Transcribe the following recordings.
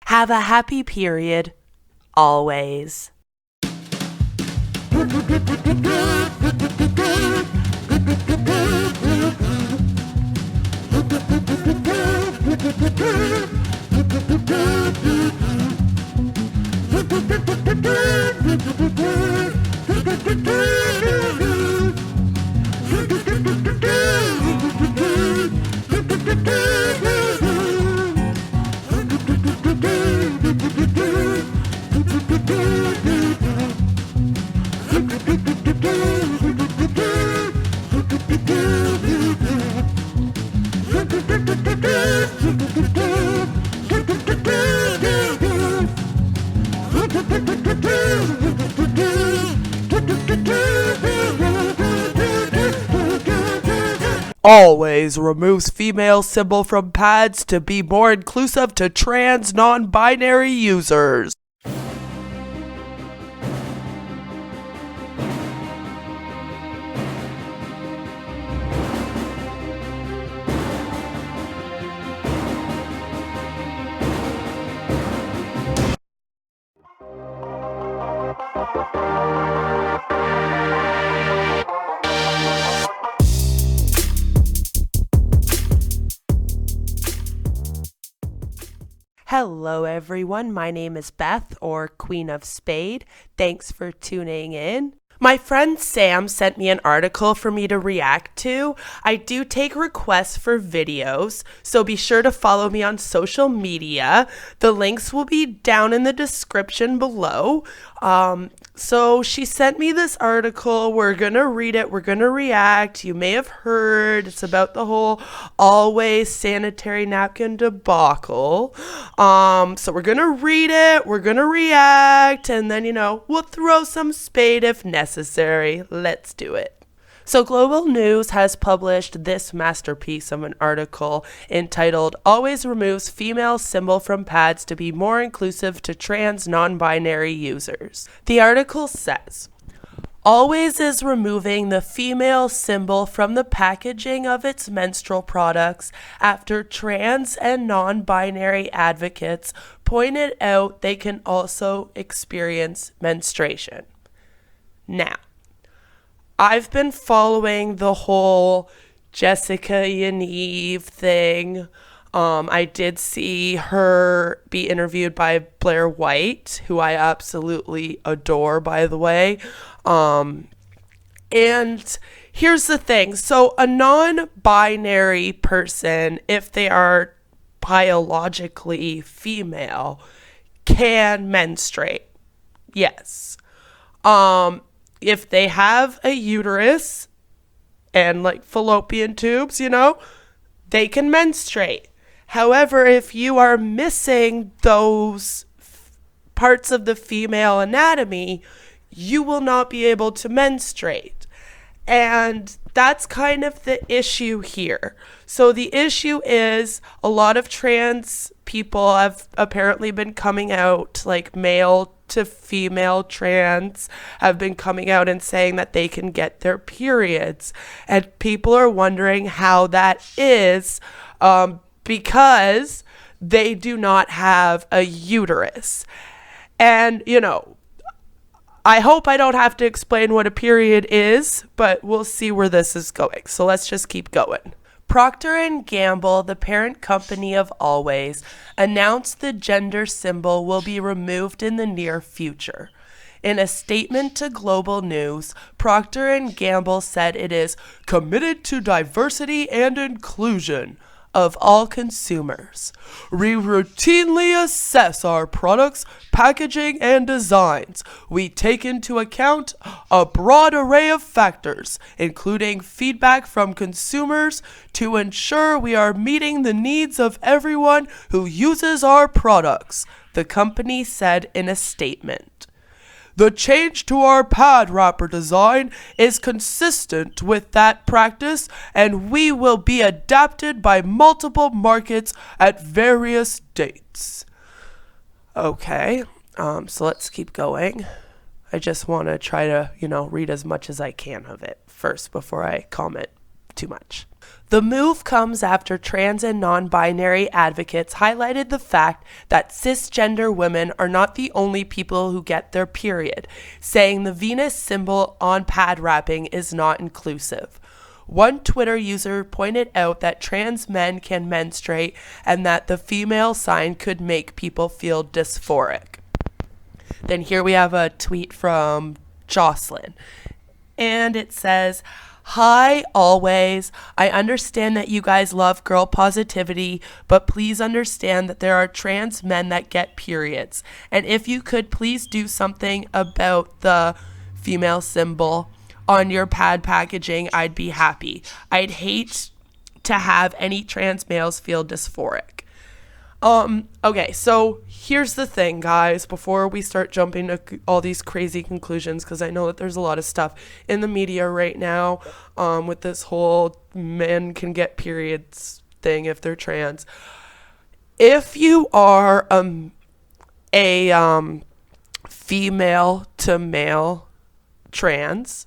Have a happy period, always. Always removes female symbol from pads to be more inclusive to trans non-binary users. Hello everyone, my name is Beth, or Queen of Spade. Thanks for tuning in. My friend Sam sent me an article for me to react to. I do take requests for videos, so be sure to follow me on social media. The links will be down in the description below. So she sent me this article. We're gonna read it. We're gonna react. You may have heard it's about the whole always sanitary napkin debacle. So we're gonna read it. We're gonna react, and then we'll throw some spade if necessary. Let's do it. So Global News has published this masterpiece of an article entitled Always Removes Female Symbol from Pads to be More Inclusive to Trans Non-Binary Users. The article says, Always is removing the female symbol from the packaging of its menstrual products after trans and non-binary advocates pointed out they can also experience menstruation. Now, I've been following the whole Jessica Yaniv thing. I did see her be interviewed by Blair White, who I absolutely adore, by the way. And here's the thing. So a non-binary person, if they are biologically female, can menstruate. Yes. If they have a uterus and fallopian tubes, they can menstruate. However, if you are missing those parts of the female anatomy, you will not be able to menstruate. And that's kind of the issue here. So the issue is a lot of trans people have apparently been coming out, male to female trans have been coming out and saying that they can get their periods. And people are wondering how that is because they do not have a uterus. And, I hope I don't have to explain what a period is, but we'll see where this is going. So let's just keep going. Procter & Gamble, the parent company of Always, announced the gender symbol will be removed in the near future. In a statement to Global News, Procter & Gamble said it is committed to diversity and inclusion of all consumers. We routinely assess our products, packaging, and designs. We take into account a broad array of factors, including feedback from consumers, to ensure we are meeting the needs of everyone who uses our products, the company said in a statement. The change to our pad wrapper design is consistent with that practice, and we will be adapted by multiple markets at various dates. Okay, so let's keep going. I just want to try to, read as much as I can of it first before I comment too much. The move comes after trans and non-binary advocates highlighted the fact that cisgender women are not the only people who get their period, saying the Venus symbol on pad wrapping is not inclusive. One Twitter user pointed out that trans men can menstruate and that the female sign could make people feel dysphoric. Then here we have a tweet from Jocelyn, and it says, "Hi, always. I understand that you guys love girl positivity, but please understand that there are trans men that get periods. And if you could please do something about the female symbol on your pad packaging, I'd be happy. I'd hate to have any trans males feel dysphoric." Okay, so here's the thing, guys, before we start jumping to all these crazy conclusions, because I know that there's a lot of stuff in the media right now with this whole men can get periods thing if they're trans. If you are a female to male trans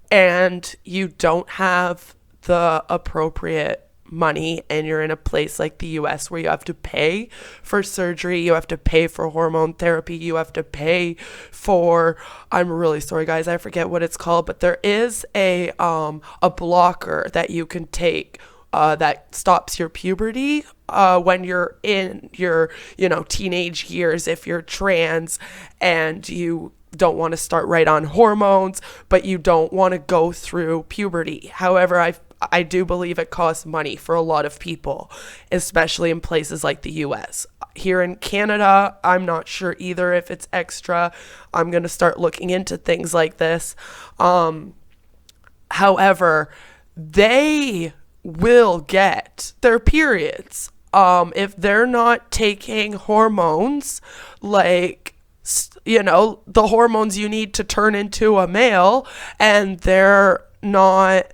and you don't have the appropriate money and you're in a place like the US where you have to pay for surgery, you have to pay for hormone therapy, you have to pay for, I'm really sorry guys, I forget what it's called, but there is a blocker that you can take that stops your puberty when you're in your teenage years if you're trans and you don't want to start right on hormones, but you don't want to go through puberty. However, I do believe it costs money for a lot of people, especially in places like the US. Here in Canada, I'm not sure either if it's extra. I'm going to start looking into things like this. However, they will get their periods if they're not taking hormones like the hormones you need to turn into a male, and they're not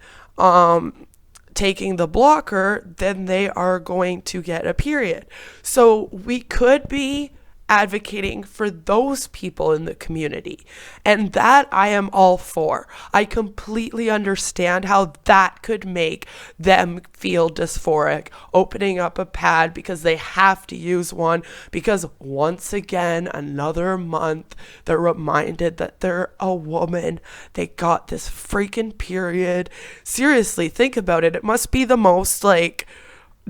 taking the blocker, then they are going to get a period. So we could be advocating for those people in the community, and that I am all for. I completely understand how that could make them feel dysphoric, opening up a pad because they have to use one, because once again, another month, they're reminded that they're a woman. They got this freaking period. Seriously, think about it. It must be the most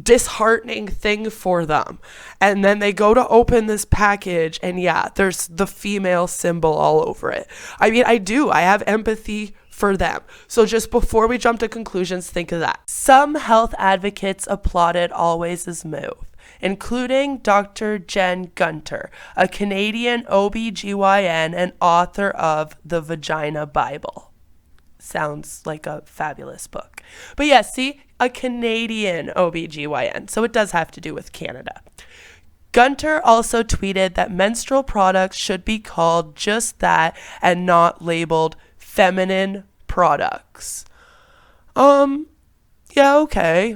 disheartening thing for them. And then they go to open this package and there's the female symbol all over it. I mean, I have empathy for them. So just before we jump to conclusions, think of that. Some health advocates applauded Always' move, including Dr. Jen Gunter, a Canadian OBGYN and author of The Vagina Bible. Sounds like a fabulous book. But a Canadian OBGYN, so it does have to do with Canada. Gunter also tweeted that menstrual products should be called just that and not labeled feminine products. Okay.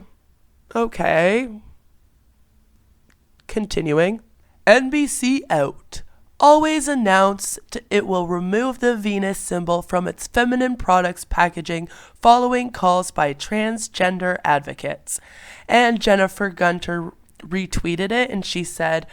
Continuing. NBC out. Always announced it will remove the Venus symbol from its feminine products packaging following calls by transgender advocates. And Jennifer Gunter retweeted it, and she said,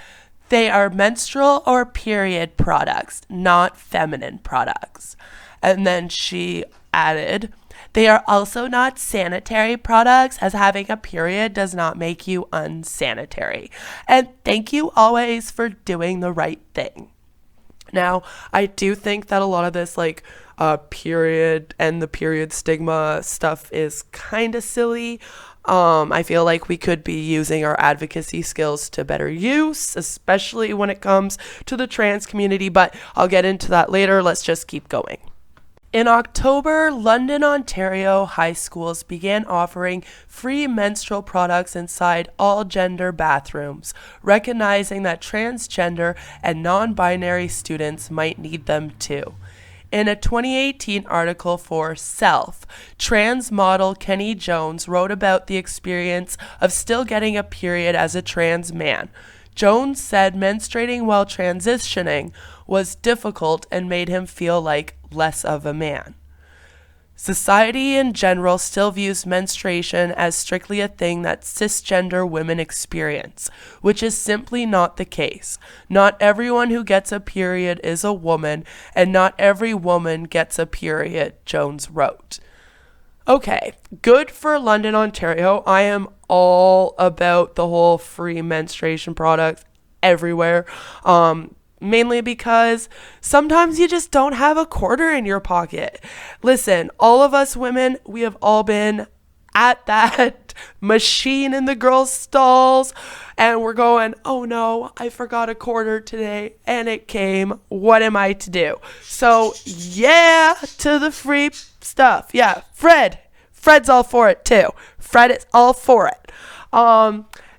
"They are menstrual or period products, not feminine products." And then she added, "They are also not sanitary products, as having a period does not make you unsanitary. And thank you always for doing the right thing." Now, I do think that a lot of this period and the period stigma stuff is kind of silly. I feel like we could be using our advocacy skills to better use, especially when it comes to the trans community, but I'll get into that later. Let's just keep going. In October, London, Ontario high schools began offering free menstrual products inside all gender bathrooms, recognizing that transgender and non-binary students might need them too. In a 2018 article for Self, trans model Kenny Jones wrote about the experience of still getting a period as a trans man. Jones said menstruating while transitioning was difficult and made him feel like less of a man. Society in general still views menstruation as strictly a thing that cisgender women experience, which is simply not the case. Not everyone who gets a period is a woman, and not every woman gets a period, Jones wrote. Okay, good for London, Ontario. I am all about the whole free menstruation products everywhere. Mainly because sometimes you just don't have a quarter in your pocket. Listen, all of us women, we have all been at that machine in the girls' stalls and we're going, oh no, I forgot a quarter today and it came. What am I to do? So yeah, to the free stuff. Yeah, Fred's all for it too. Fred is all for it.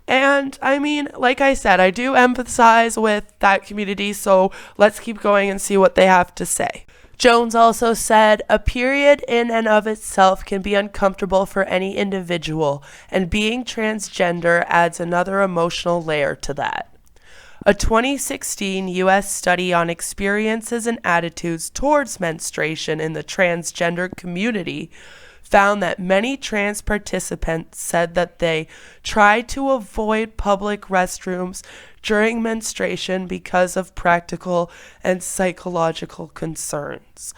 And I mean, like I said, I do empathize with that community, so let's keep going and see what they have to say. Jones also said, a period in and of itself can be uncomfortable for any individual, and being transgender adds another emotional layer to that. A 2016 U.S. study on experiences and attitudes towards menstruation in the transgender community found that many trans participants said that they tried to avoid public restrooms during menstruation because of practical and psychological concerns.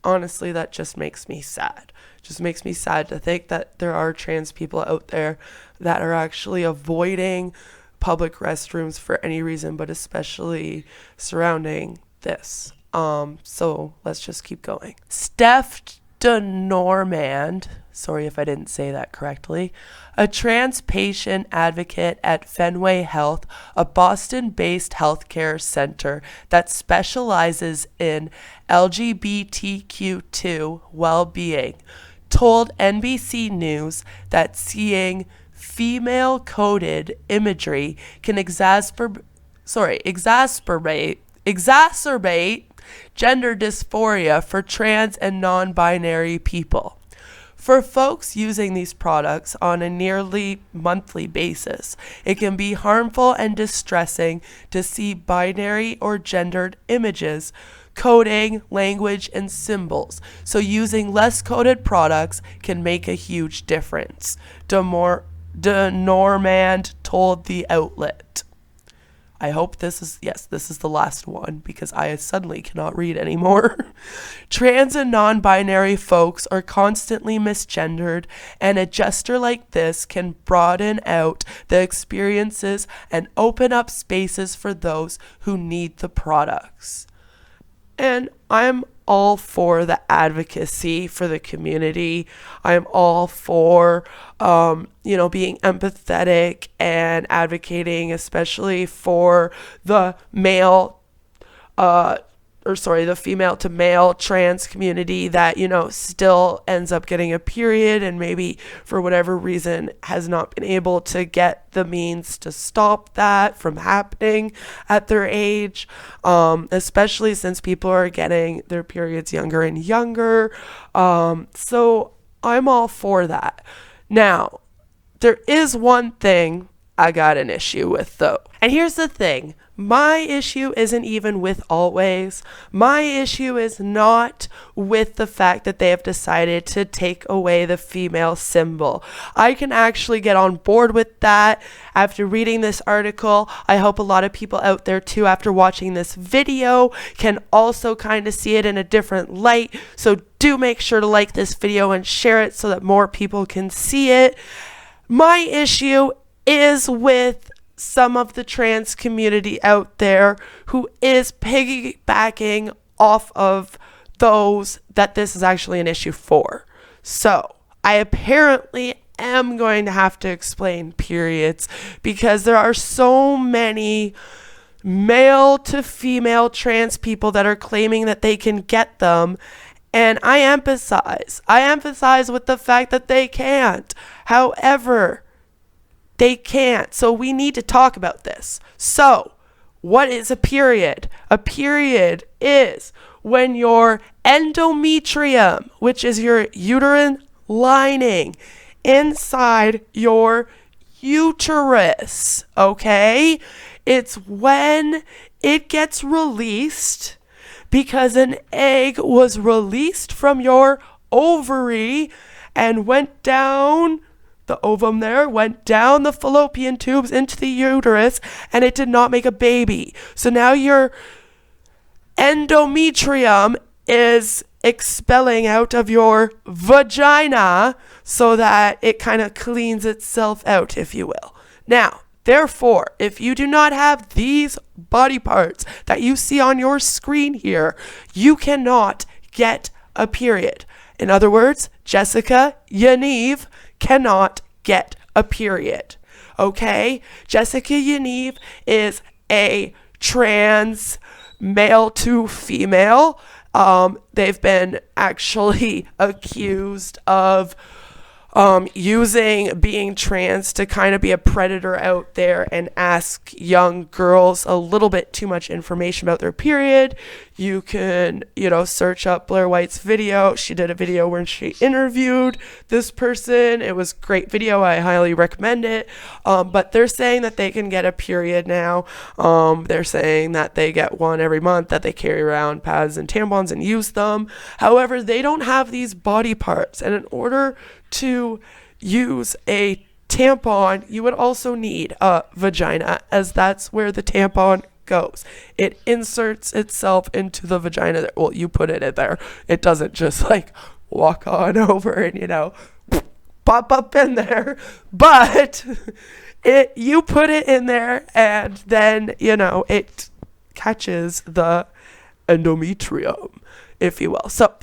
Honestly, that just makes me sad. It just makes me sad to think that there are trans people out there that are actually avoiding public restrooms for any reason, but especially surrounding this. So let's just keep going. Steph Normand, sorry if I didn't say that correctly, a trans patient advocate at Fenway Health, a Boston-based healthcare center that specializes in LGBTQ2 well-being, told NBC News that seeing female-coded imagery can exacerbate gender dysphoria for trans and non-binary people. For folks using these products on a nearly monthly basis, it can be harmful and distressing to see binary or gendered images, coding, language, and symbols. So using less coded products can make a huge difference, De Normand told the outlet. I hope this is the last one because I suddenly cannot read anymore. Trans and non-binary folks are constantly misgendered, and a gesture like this can broaden out the experiences and open up spaces for those who need the products. And I'm all for the advocacy for the community. I'm all for, being empathetic and advocating, especially for the the female to male trans community that, still ends up getting a period and maybe for whatever reason has not been able to get the means to stop that from happening at their age, especially since people are getting their periods younger and younger. So I'm all for that. Now, there is one thing I got an issue with though. And here's the thing. My issue isn't even with Always. My issue is not with the fact that they have decided to take away the female symbol. I can actually get on board with that after reading this article. I hope a lot of people out there too, after watching this video, can also kind of see it in a different light. So do make sure to like this video and share it so that more people can see it. My issue is with some of the trans community out there who is piggybacking off of those that this is actually an issue for. So I apparently am going to have to explain periods because there are so many male to female trans people that are claiming that they can get them. And I empathize with the fact that they can't. However, they can't. So we need to talk about this. So what is a period? A period is when your endometrium, which is your uterine lining inside your uterus, okay? It's when it gets released because an egg was released from your ovary and went down the ovum there, went down the fallopian tubes into the uterus, and it did not make a baby. So now your endometrium is expelling out of your vagina so that it kind of cleans itself out, if you will. Now, therefore, if you do not have these body parts that you see on your screen here, you cannot get a period. In other words, Jessica Yaniv cannot get a period. Okay? Jessica Yaniv is a trans male to female. They've been actually accused of using being trans to kind of be a predator out there and ask young girls a little bit too much information about their period. You can, search up Blair White's video. She did a video where she interviewed this person. It was a great video. I highly recommend it. But they're saying that they can get a period now. They're saying that they get one every month, that they carry around pads and tampons and use them. However, they don't have these body parts. And in order to use a tampon, you would also need a vagina, as that's where the tampon goes. It inserts itself into the vagina. Well, you put it in there. It doesn't just walk on over and, pop up in there. But you put it in there, and then, it catches the endometrium, if you will. So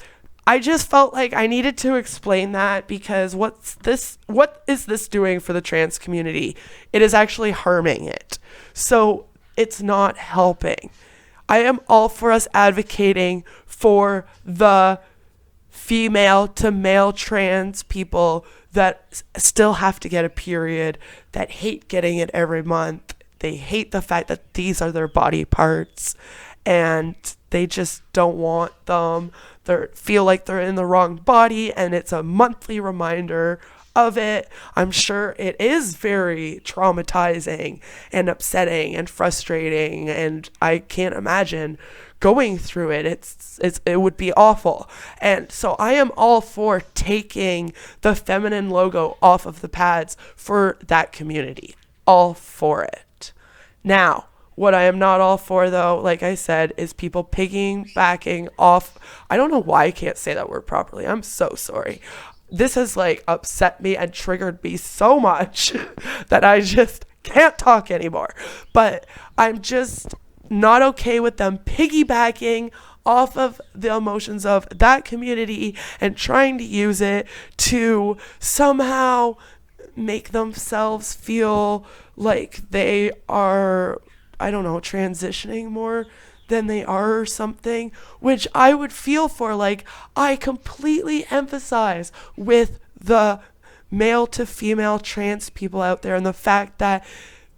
I just felt like I needed to explain that, because what is this doing for the trans community? It is actually harming it. So it's not helping. I am all for us advocating for the female to male trans people that still have to get a period, that hate getting it every month. They hate the fact that these are their body parts and they just don't want them. They feel like they're in the wrong body, and it's a monthly reminder of it. I'm sure it is very traumatizing and upsetting and frustrating, and I can't imagine going through it. It would be awful. And so I am all for taking the feminine logo off of the pads for that community. All for it. Now, what I am not all for, though, like I said, is people piggybacking off. I don't know why I can't say that word properly. I'm so sorry. This has upset me and triggered me so much that I just can't talk anymore. But I'm just not okay with them piggybacking off of the emotions of that community and trying to use it to somehow make themselves feel like they are, I don't know, transitioning more than they are or something, which I would feel for. I completely empathize with the male to female trans people out there and the fact that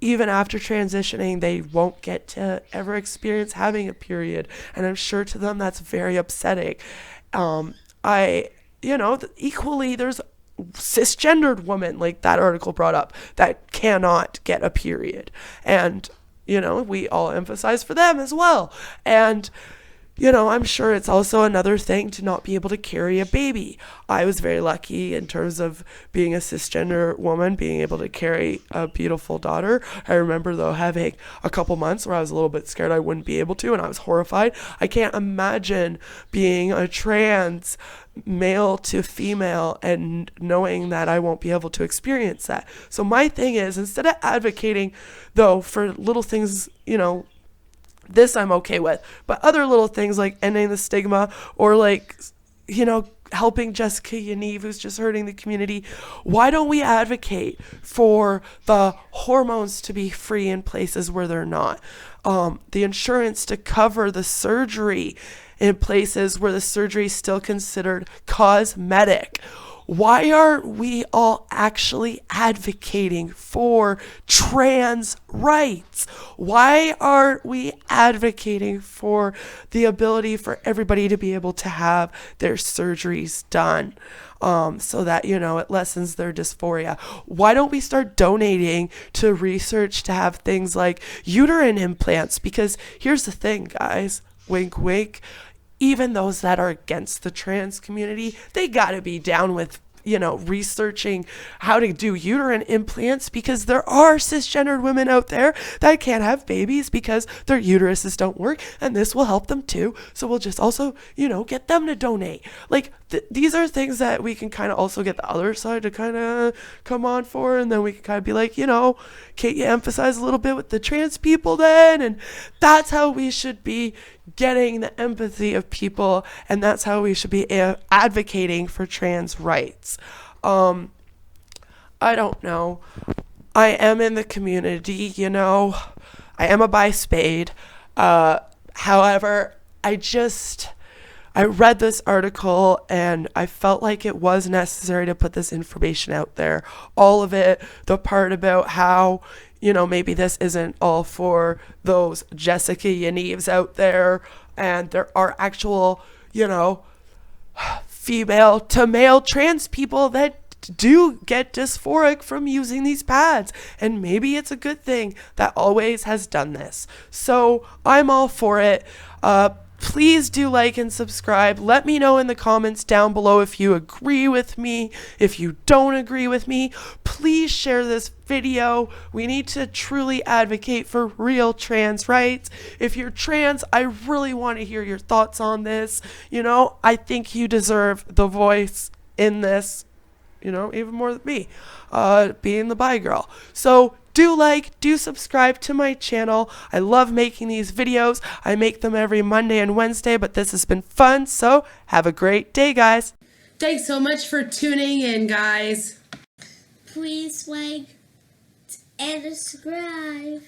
even after transitioning, they won't get to ever experience having a period. And I'm sure to them that's very upsetting. Equally, there's cisgendered women, like that article brought up, that cannot get a period. And we all emphasize for them as well. And, I'm sure it's also another thing to not be able to carry a baby. I was very lucky in terms of being a cisgender woman, being able to carry a beautiful daughter. I remember, though, having a couple months where I was a little bit scared I wouldn't be able to, and I was horrified. I can't imagine being a trans male to female and knowing that I won't be able to experience that. So my thing is, instead of advocating, though, for little things, this I'm okay with, but other little things like ending the stigma or helping Jessica Yaniv, who's just hurting the community, why don't we advocate for the hormones to be free in places where they're not? The insurance to cover the surgery in places where the surgery is still considered cosmetic. Why aren't we all actually advocating for trans rights? Why aren't we advocating for the ability for everybody to be able to have their surgeries done so that, it lessens their dysphoria? Why don't we start donating to research to have things like uterine implants? Because here's the thing, guys, wink, wink. even those that are against the trans community, they got to be down with, researching how to do uterine implants, because there are cisgendered women out there that can't have babies because their uteruses don't work, and this will help them too. So we'll just also, get them to donate. Like, these are things that we can kind of also get the other side to kind of come on for, and then we can kind of be like, can't you emphasize a little bit with the trans people then? And that's how we should be getting the empathy of people, and that's how we should be advocating for trans rights. I don't know. I am in the community, I am a bi spade. However, I read this article and I felt like it was necessary to put this information out there. All of it, the part about how, maybe this isn't all for those Jessica Yanivs out there, and there are actual, female to male trans people that do get dysphoric from using these pads, and maybe it's a good thing that Always has done this. So I'm all for it. Please do like and subscribe. Let me know in the comments down below if you agree with me, if you don't agree with me. Please share this video. We need to truly advocate for real trans rights. If you're trans, I really want to hear your thoughts on this. I think you deserve the voice in this, even more than me, being the bi girl. So do subscribe to my channel. I love making these videos. I make them every Monday and Wednesday, but this has been fun. So have a great day, guys. Thanks so much for tuning in, guys. Please like and subscribe.